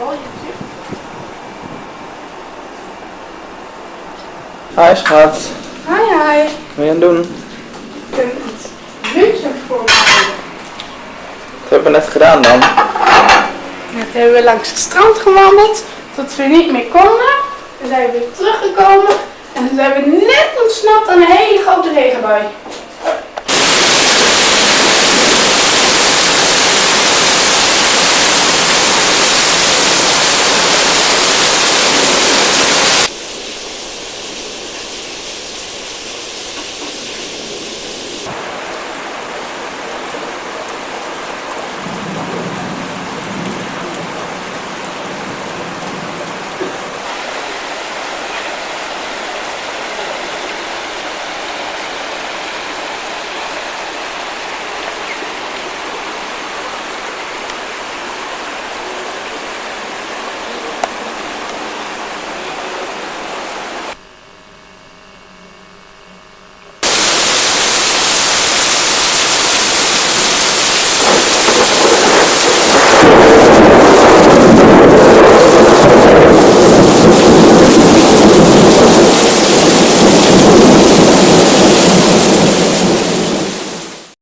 Oh, je Hi schat, Hi. wat ben je aan het doen? Ik ben het lunchen voorbereiden. Wat hebben we net gedaan dan? Net hebben we langs het strand gewandeld, tot we niet meer konden. Toen zijn we weer teruggekomen en toen zijn we net ontsnapt aan een hele grote regenbui.